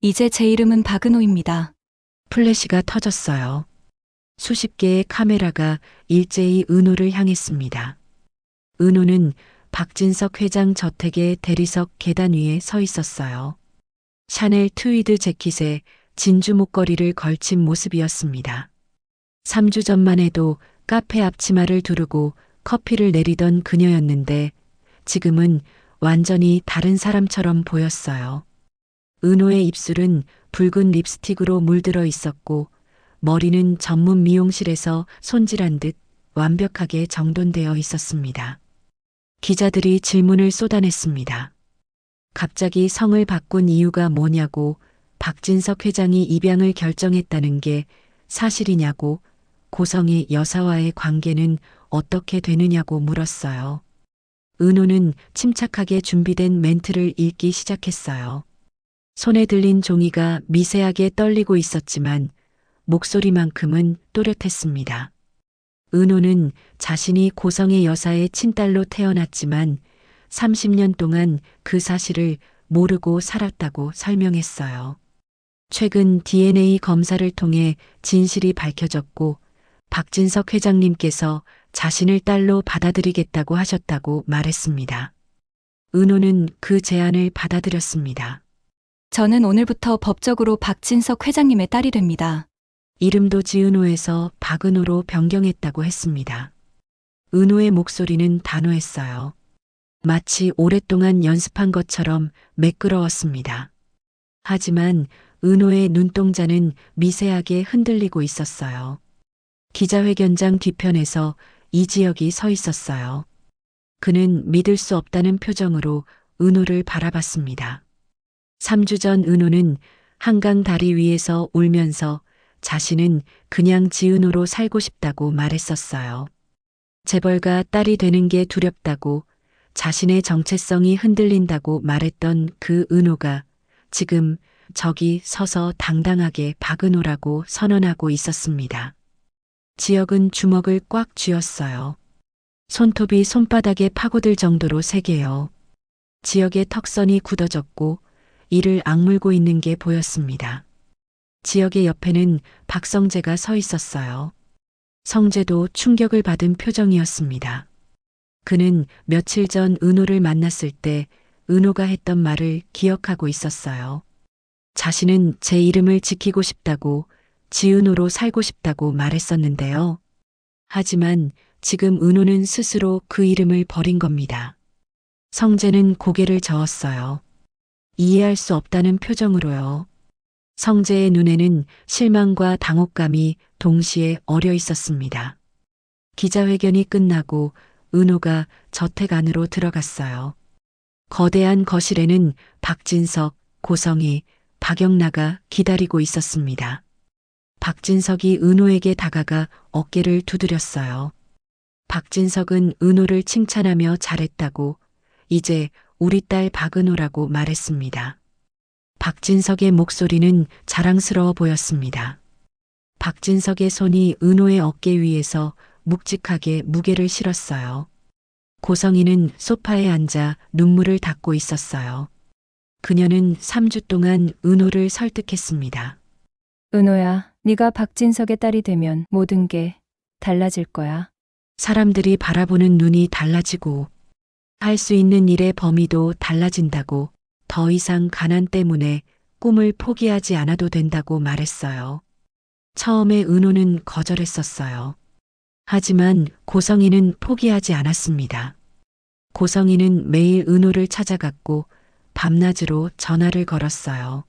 이제 제 이름은 박은호입니다. 플래시가 터졌어요. 수십 개의 카메라가 일제히 은호를 향했습니다. 은호는 박진석 회장 저택의 대리석 계단 위에 서 있었어요. 샤넬 트위드 재킷에 진주 목걸이를 걸친 모습이었습니다. 3주 전만 해도 카페 앞치마를 두르고 커피를 내리던 그녀였는데 지금은 완전히 다른 사람처럼 보였어요. 은호의 입술은 붉은 립스틱으로 물들어 있었고 머리는 전문 미용실에서 손질한 듯 완벽하게 정돈되어 있었습니다. 기자들이 질문을 쏟아냈습니다. 갑자기 성을 바꾼 이유가 뭐냐고, 박진석 회장이 입양을 결정했다는 게 사실이냐고, 고성의 여사와의 관계는 어떻게 되느냐고 물었어요. 은호는 침착하게 준비된 멘트를 읽기 시작했어요. 손에 들린 종이가 미세하게 떨리고 있었지만 목소리만큼은 또렷했습니다. 은호는 자신이 고성의 여사의 친딸로 태어났지만 30년 동안 그 사실을 모르고 살았다고 설명했어요. 최근 DNA 검사를 통해 진실이 밝혀졌고 박진석 회장님께서 자신을 딸로 받아들이겠다고 하셨다고 말했습니다. 은호는 그 제안을 받아들였습니다. 저는 오늘부터 법적으로 박진석 회장님의 딸이 됩니다. 이름도 지은호에서 박은호로 변경했다고 했습니다. 은호의 목소리는 단호했어요. 마치 오랫동안 연습한 것처럼 매끄러웠습니다. 하지만 은호의 눈동자는 미세하게 흔들리고 있었어요. 기자회견장 뒤편에서 이지혁이 서 있었어요. 그는 믿을 수 없다는 표정으로 은호를 바라봤습니다. 3주 전 은호는 한강 다리 위에서 울면서 자신은 그냥 지은호로 살고 싶다고 말했었어요. 재벌가 딸이 되는 게 두렵다고, 자신의 정체성이 흔들린다고 말했던 그 은호가 지금 저기 서서 당당하게 박은호라고 선언하고 있었습니다. 지혁은 주먹을 꽉 쥐었어요. 손톱이 손바닥에 파고들 정도로 세게요. 지혁의 턱선이 굳어졌고 이를 악물고 있는 게 보였습니다. 지혁의 옆에는 박성재가 서 있었어요. 성재도 충격을 받은 표정이었습니다. 그는 며칠 전 은호를 만났을 때 은호가 했던 말을 기억하고 있었어요. 자신은 제 이름을 지키고 싶다고, 지은호로 살고 싶다고 말했었는데요. 하지만 지금 은호는 스스로 그 이름을 버린 겁니다. 성재는 고개를 저었어요. 이해할 수 없다는 표정으로요. 성재의 눈에는 실망과 당혹감이 동시에 어려 있었습니다. 기자회견이 끝나고 은호가 저택 안으로 들어갔어요. 거대한 거실에는 박진석, 고성희, 박영나가 기다리고 있었습니다. 박진석이 은호에게 다가가 어깨를 두드렸어요. 박진석은 은호를 칭찬하며 잘했다고, 이제 우리 딸 박은호라고 말했습니다. 박진석의 목소리는 자랑스러워 보였습니다. 박진석의 손이 은호의 어깨 위에서 묵직하게 무게를 실었어요. 고성희는 소파에 앉아 눈물을 닦고 있었어요. 그녀는 3주 동안 은호를 설득했습니다. 은호야, 네가 박진석의 딸이 되면 모든 게 달라질 거야. 사람들이 바라보는 눈이 달라지고 할 수 있는 일의 범위도 달라진다고, 더 이상 가난 때문에 꿈을 포기하지 않아도 된다고 말했어요. 처음에 은호는 거절했었어요. 하지만 고성희는 포기하지 않았습니다. 고성희는 매일 은호를 찾아갔고 밤낮으로 전화를 걸었어요.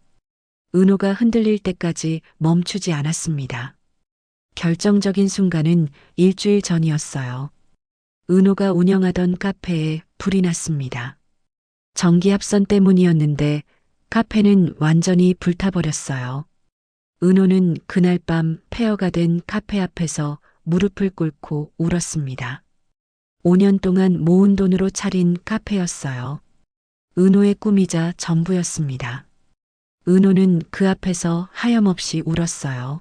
은호가 흔들릴 때까지 멈추지 않았습니다. 결정적인 순간은 일주일 전이었어요. 은호가 운영하던 카페에 불이 났습니다. 전기합선 때문이었는데 카페는 완전히 불타버렸어요. 은호는 그날 밤 폐허가 된 카페 앞에서 무릎을 꿇고 울었습니다. 5년 동안 모은 돈으로 차린 카페였어요. 은호의 꿈이자 전부였습니다. 은호는 그 앞에서 하염없이 울었어요.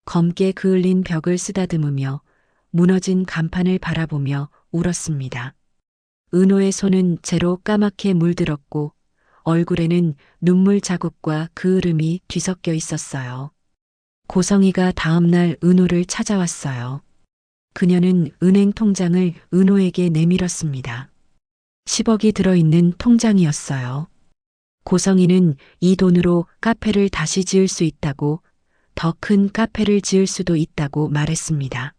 검게 그을린 벽을 쓰다듬으며 무너진 간판을 바라보며 울었습니다. 은호의 손은 재로 까맣게 물들었고 얼굴에는 눈물 자국과 그을음이 뒤섞여 있었어요. 고성이가 다음날 은호를 찾아왔어요. 그녀는 은행 통장을 은호에게 내밀었습니다. 10억이 들어있는 통장이었어요. 고성이는 이 돈으로 카페를 다시 지을 수 있다고, 더 큰 카페를 지을 수도 있다고 말했습니다.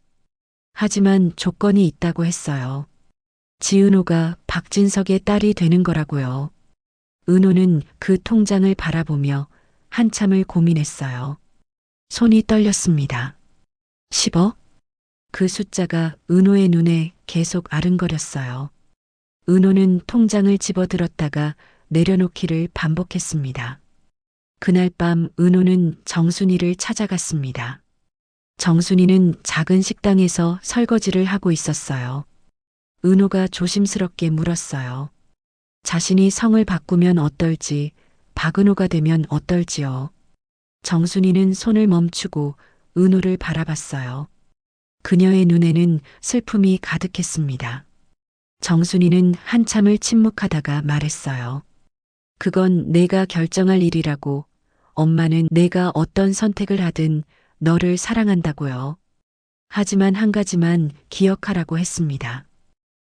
하지만 조건이 있다고 했어요. 지은호가 박진석의 딸이 되는 거라고요. 은호는 그 통장을 바라보며 한참을 고민했어요. 손이 떨렸습니다. 10억? 그 숫자가 은호의 눈에 계속 아른거렸어요. 은호는 통장을 집어들었다가 내려놓기를 반복했습니다. 그날 밤 은호는 정순이를 찾아갔습니다. 정순이는 작은 식당에서 설거지를 하고 있었어요. 은호가 조심스럽게 물었어요. 자신이 성을 바꾸면 어떨지, 박은호가 되면 어떨지요. 정순이는 손을 멈추고 은호를 바라봤어요. 그녀의 눈에는 슬픔이 가득했습니다. 정순이는 한참을 침묵하다가 말했어요. 그건 내가 결정할 일이라고. 엄마는 내가 어떤 선택을 하든 너를 사랑한다고요. 하지만 한 가지만 기억하라고 했습니다.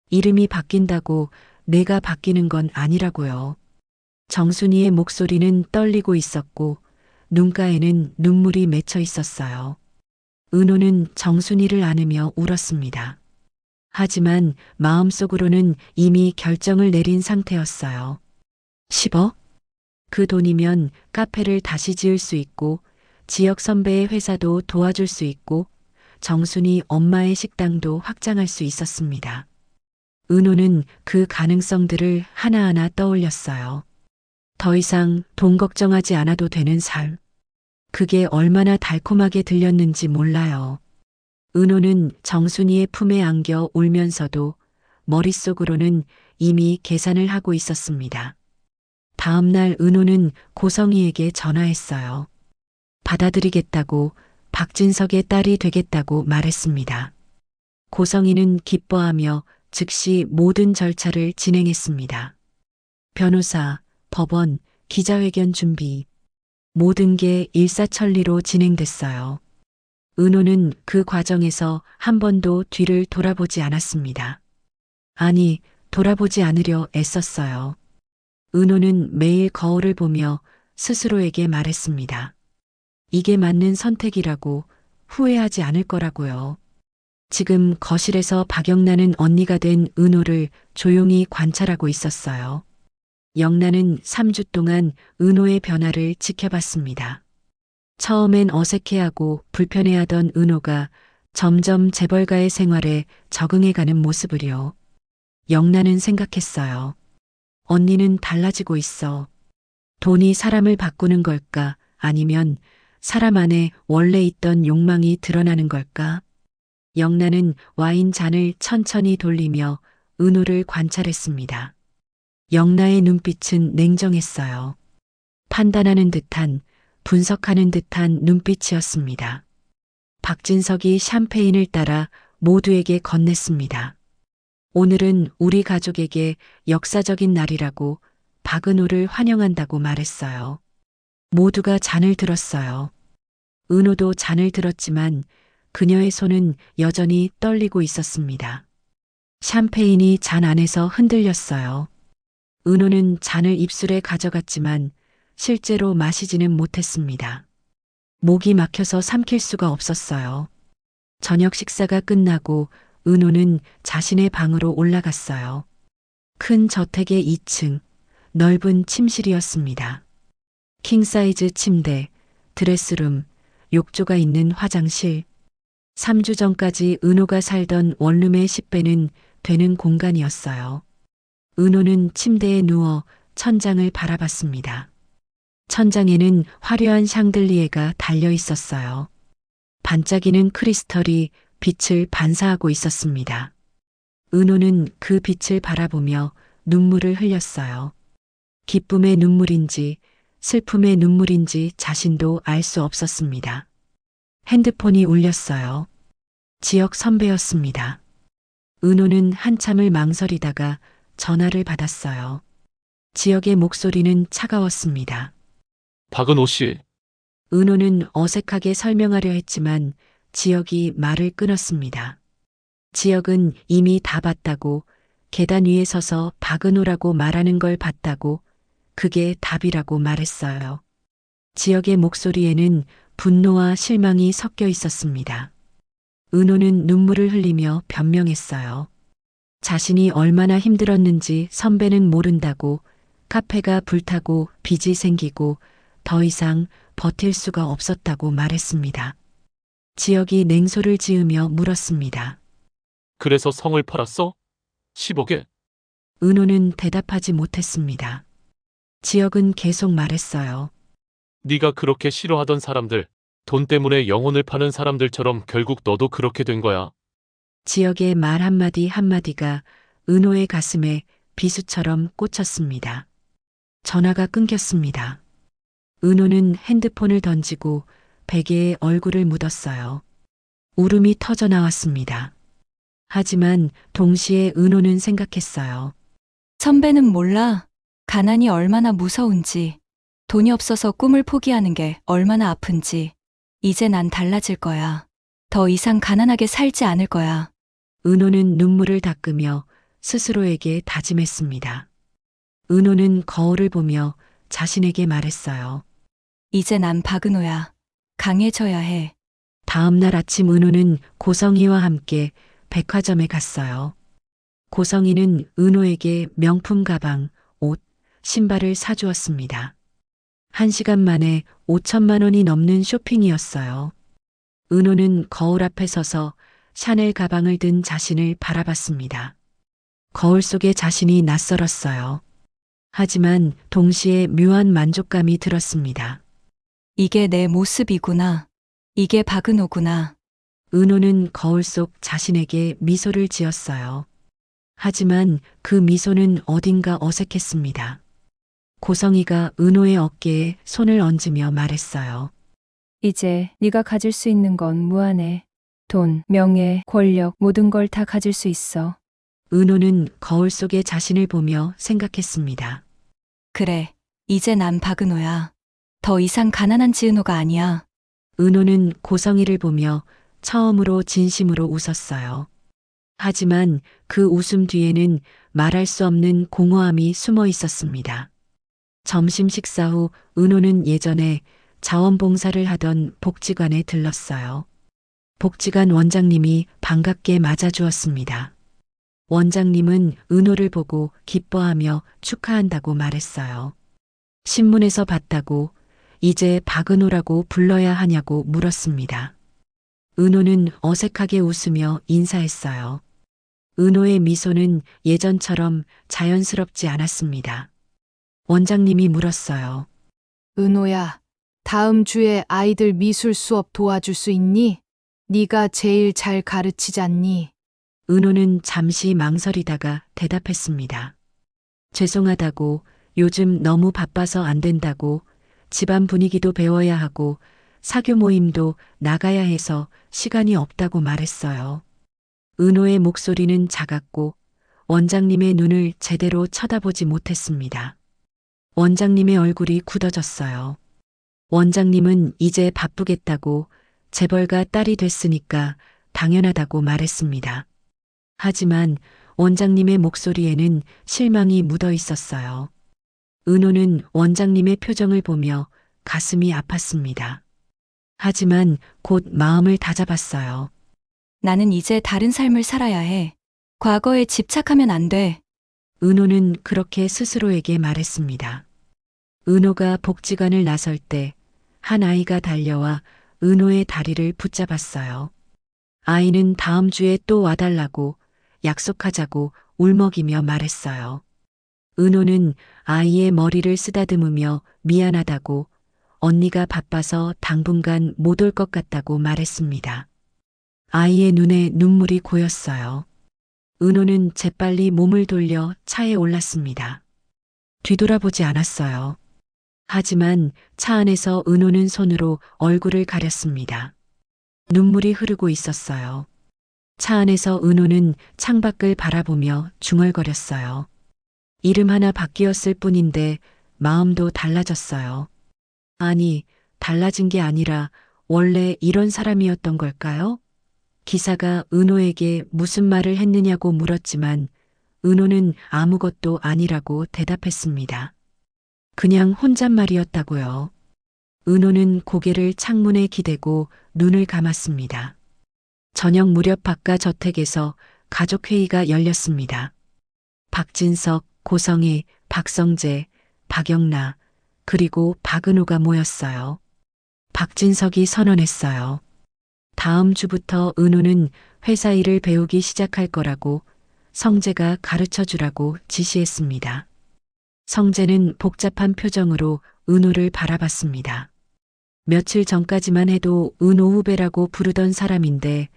이름이 바뀐다고 내가 바뀌는 건 아니라고요. 정순이의 목소리는 떨리고 있었고 눈가에는 눈물이 맺혀 있었어요. 은호는 정순이를 안으며 울었습니다. 하지만 마음속으로는 이미 결정을 내린 상태였어요. 10억? 그 돈이면 카페를 다시 지을 수 있고 지역 선배의 회사도 도와줄 수 있고 정순이 엄마의 식당도 확장할 수 있었습니다. 은호는 그 가능성들을 하나하나 떠올렸어요. 더 이상 돈 걱정하지 않아도 되는 삶. 그게 얼마나 달콤하게 들렸는지 몰라요. 은호는 정순이의 품에 안겨 울면서도 머릿속으로는 이미 계산을 하고 있었습니다. 다음 날 은호는 고성이에게 전화했어요. 받아들이겠다고, 박진석의 딸이 되겠다고 말했습니다. 고성이는 기뻐하며 즉시 모든 절차를 진행했습니다. 변호사, 법원, 기자회견 준비. 모든 게 일사천리로 진행됐어요. 은호는 그 과정에서 한 번도 뒤를 돌아보지 않았습니다. 아니, 돌아보지 않으려 애썼어요. 은호는 매일 거울을 보며 스스로에게 말했습니다. 이게 맞는 선택이라고, 후회하지 않을 거라고요. 지금 거실에서 박영란은 언니가 된 은호를 조용히 관찰하고 있었어요. 영란은 3주 동안 은호의 변화를 지켜봤습니다. 처음엔 어색해하고 불편해하던 은호가 점점 재벌가의 생활에 적응해가는 모습을요. 영란은 생각했어요. 언니는 달라지고 있어. 돈이 사람을 바꾸는 걸까? 아니면 사람 안에 원래 있던 욕망이 드러나는 걸까? 영란은 와인 잔을 천천히 돌리며 은호를 관찰했습니다. 영란의 눈빛은 냉정했어요. 판단하는 듯한, 분석하는 듯한 눈빛이었습니다. 박진석이 샴페인을 따라 모두에게 건넸습니다. 오늘은 우리 가족에게 역사적인 날이라고, 박은호를 환영한다고 말했어요. 모두가 잔을 들었어요. 은호도 잔을 들었지만 그녀의 손은 여전히 떨리고 있었습니다. 샴페인이 잔 안에서 흔들렸어요. 은호는 잔을 입술에 가져갔지만 실제로 마시지는 못했습니다. 목이 막혀서 삼킬 수가 없었어요. 저녁 식사가 끝나고 은호는 자신의 방으로 올라갔어요. 큰 저택의 2층, 넓은 침실이었습니다. 킹사이즈 침대, 드레스룸, 욕조가 있는 화장실. 3주 전까지 은호가 살던 원룸의 10배는 되는 공간이었어요. 은호는 침대에 누워 천장을 바라봤습니다. 천장에는 화려한 샹들리에가 달려 있었어요. 반짝이는 크리스털이 빛을 반사하고 있었습니다. 은호는 그 빛을 바라보며 눈물을 흘렸어요. 기쁨의 눈물인지 슬픔의 눈물인지 자신도 알 수 없었습니다. 핸드폰이 울렸어요. 지역 선배였습니다. 은호는 한참을 망설이다가 전화를 받았어요. 지역의 목소리는 차가웠습니다. 박은호 씨, 은호는 어색하게 설명하려 했지만 지역이 말을 끊었습니다. 지역은 이미 다 봤다고, 계단 위에 서서 박은호라고 말하는 걸 봤다고, 그게 답이라고 말했어요. 지역의 목소리에는 분노와 실망이 섞여 있었습니다. 은호는 눈물을 흘리며 변명했어요. 자신이 얼마나 힘들었는지 선배는 모른다고, 카페가 불타고 빚이 생기고 더 이상 버틸 수가 없었다고 말했습니다. 지역이 냉소를 지으며 물었습니다. 그래서 성을 팔았어? 10억에? 은호는 대답하지 못했습니다. 지역은 계속 말했어요. 네가 그렇게 싫어하던 사람들, 돈 때문에 영혼을 파는 사람들처럼 결국 너도 그렇게 된 거야. 지역의 말 한마디 한마디가 은호의 가슴에 비수처럼 꽂혔습니다. 전화가 끊겼습니다. 은호는 핸드폰을 던지고 베개에 얼굴을 묻었어요. 울음이 터져 나왔습니다. 하지만 동시에 은호는 생각했어요. 선배는 몰라. 가난이 얼마나 무서운지, 돈이 없어서 꿈을 포기하는 게 얼마나 아픈지. 이제 난 달라질 거야. 더 이상 가난하게 살지 않을 거야. 은호는 눈물을 닦으며 스스로에게 다짐했습니다. 은호는 거울을 보며 자신에게 말했어요. 이제 난 박은호야. 강해져야 해. 다음 날 아침 은호는 고성희와 함께 백화점에 갔어요. 고성희는 은호에게 명품 가방, 옷, 신발을 사주었습니다. 1시간 만에 5천만 원이 넘는 쇼핑이었어요. 은호는 거울 앞에 서서 샤넬 가방을 든 자신을 바라봤습니다. 거울 속의 자신이 낯설었어요. 하지만 동시에 묘한 만족감이 들었습니다. 이게 내 모습이구나. 이게 박은호구나. 은호는 거울 속 자신에게 미소를 지었어요. 하지만 그 미소는 어딘가 어색했습니다. 고성희가 은호의 어깨에 손을 얹으며 말했어요. 이제 네가 가질 수 있는 건 무한해. 돈, 명예, 권력, 모든 걸 다 가질 수 있어. 은호는 거울 속의 자신을 보며 생각했습니다. 그래, 이제 난 박은호야. 더 이상 가난한 지은호가 아니야. 은호는 고성희를 보며 처음으로 진심으로 웃었어요. 하지만 그 웃음 뒤에는 말할 수 없는 공허함이 숨어 있었습니다. 점심 식사 후 은호는 예전에 자원봉사를 하던 복지관에 들렀어요. 복지관 원장님이 반갑게 맞아주었습니다. 원장님은 은호를 보고 기뻐하며 축하한다고 말했어요. 신문에서 봤다고, 이제 박은호라고 불러야 하냐고 물었습니다. 은호는 어색하게 웃으며 인사했어요. 은호의 미소는 예전처럼 자연스럽지 않았습니다. 원장님이 물었어요. 은호야, 다음 주에 아이들 미술 수업 도와줄 수 있니? 네가 제일 잘 가르치잖니? 은호는 잠시 망설이다가 대답했습니다. 죄송하다고, 요즘 너무 바빠서 안 된다고, 집안 분위기도 배워야 하고, 사교 모임도 나가야 해서 시간이 없다고 말했어요. 은호의 목소리는 작았고 원장님의 눈을 제대로 쳐다보지 못했습니다. 원장님의 얼굴이 굳어졌어요. 원장님은 이제 바쁘겠다고, 재벌가 딸이 됐으니까 당연하다고 말했습니다. 하지만 원장님의 목소리에는 실망이 묻어 있었어요. 은호는 원장님의 표정을 보며 가슴이 아팠습니다. 하지만 곧 마음을 다잡았어요. 나는 이제 다른 삶을 살아야 해. 과거에 집착하면 안 돼. 은호는 그렇게 스스로에게 말했습니다. 은호가 복지관을 나설 때 한 아이가 달려와 은호의 다리를 붙잡았어요. 아이는 다음 주에 또 와달라고, 약속하자고 울먹이며 말했어요. 은호는 아이의 머리를 쓰다듬으며 미안하다고, 언니가 바빠서 당분간 못 올 것 같다고 말했습니다. 아이의 눈에 눈물이 고였어요. 은호는 재빨리 몸을 돌려 차에 올랐습니다. 뒤돌아보지 않았어요. 하지만 차 안에서 은호는 손으로 얼굴을 가렸습니다. 눈물이 흐르고 있었어요. 차 안에서 은호는 창밖을 바라보며 중얼거렸어요. 이름 하나 바뀌었을 뿐인데 마음도 달라졌어요. 아니, 달라진 게 아니라 원래 이런 사람이었던 걸까요? 기사가 은호에게 무슨 말을 했느냐고 물었지만 은호는 아무것도 아니라고 대답했습니다. 그냥 혼잣말이었다고요. 은호는 고개를 창문에 기대고 눈을 감았습니다. 저녁 무렵 바깥 저택에서 가족회의가 열렸습니다. 박진석, 고성희, 박성재, 박영나, 그리고 박은호가 모였어요. 박진석이 선언했어요. 다음 주부터 은호는 회사 일을 배우기 시작할 거라고 성재가 가르쳐 주라고 지시했습니다. 성재는 복잡한 표정으로 은호를 바라봤습니다. 며칠 전까지만 해도 은호 후배라고 부르던 사람인데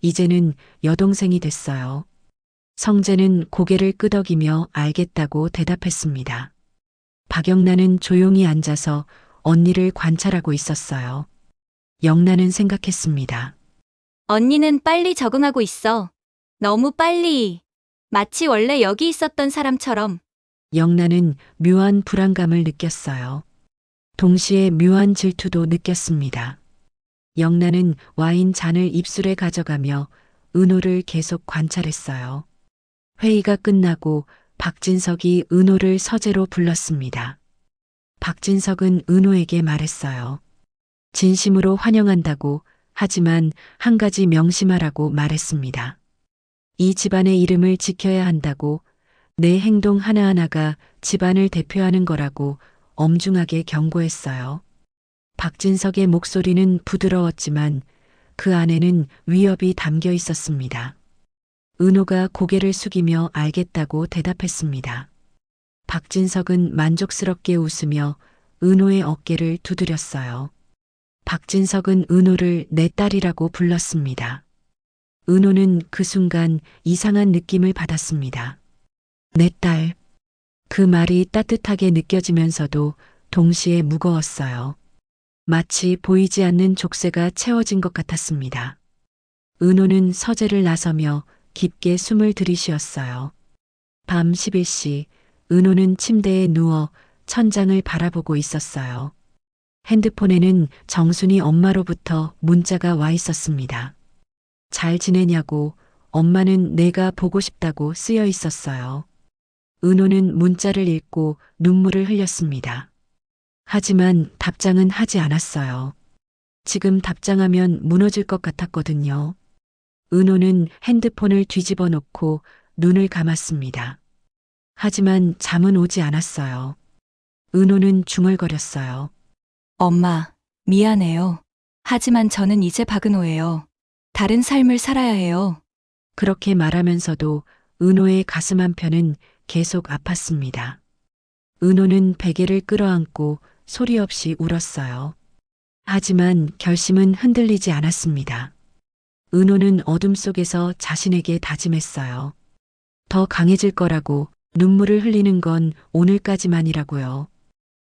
이제는 여동생이 됐어요. 성재는 고개를 끄덕이며 알겠다고 대답했습니다. 박영란은 조용히 앉아서 언니를 관찰하고 있었어요. 영란은 생각했습니다. 언니는 빨리 적응하고 있어. 너무 빨리. 마치 원래 여기 있었던 사람처럼. 영란은 묘한 불안감을 느꼈어요. 동시에 묘한 질투도 느꼈습니다. 영란은 와인 잔을 입술에 가져가며 은호를 계속 관찰했어요. 회의가 끝나고 박진석이 은호를 서재로 불렀습니다. 박진석은 은호에게 말했어요. 진심으로 환영한다고, 하지만 한 가지 명심하라고 말했습니다. 이 집안의 이름을 지켜야 한다고, 내 행동 하나하나가 집안을 대표하는 거라고 엄중하게 경고했어요. 박진석의 목소리는 부드러웠지만 그 안에는 위협이 담겨 있었습니다. 은호가 고개를 숙이며 알겠다고 대답했습니다. 박진석은 만족스럽게 웃으며 은호의 어깨를 두드렸어요. 박진석은 은호를 내 딸이라고 불렀습니다. 은호는 그 순간 이상한 느낌을 받았습니다. 내 딸. 그 말이 따뜻하게 느껴지면서도 동시에 무거웠어요. 마치 보이지 않는 족쇄가 채워진 것 같았습니다. 은호는 서재를 나서며 깊게 숨을 들이쉬었어요. 밤 11시, 은호는 침대에 누워 천장을 바라보고 있었어요. 핸드폰에는 정순이 엄마로부터 문자가 와 있었습니다. 잘 지내냐고, 엄마는 내가 보고 싶다고 쓰여 있었어요. 은호는 문자를 읽고 눈물을 흘렸습니다. 하지만 답장은 하지 않았어요. 지금 답장하면 무너질 것 같았거든요. 은호는 핸드폰을 뒤집어 놓고 눈을 감았습니다. 하지만 잠은 오지 않았어요. 은호는 중얼거렸어요. 엄마, 미안해요. 하지만 저는 이제 박은호예요. 다른 삶을 살아야 해요. 그렇게 말하면서도 은호의 가슴 한편은 계속 아팠습니다. 은호는 베개를 끌어안고 소리 없이 울었어요. 하지만 결심은 흔들리지 않았습니다. 은호는 어둠 속에서 자신에게 다짐했어요. 더 강해질 거라고, 눈물을 흘리는 건 오늘까지만이라고요.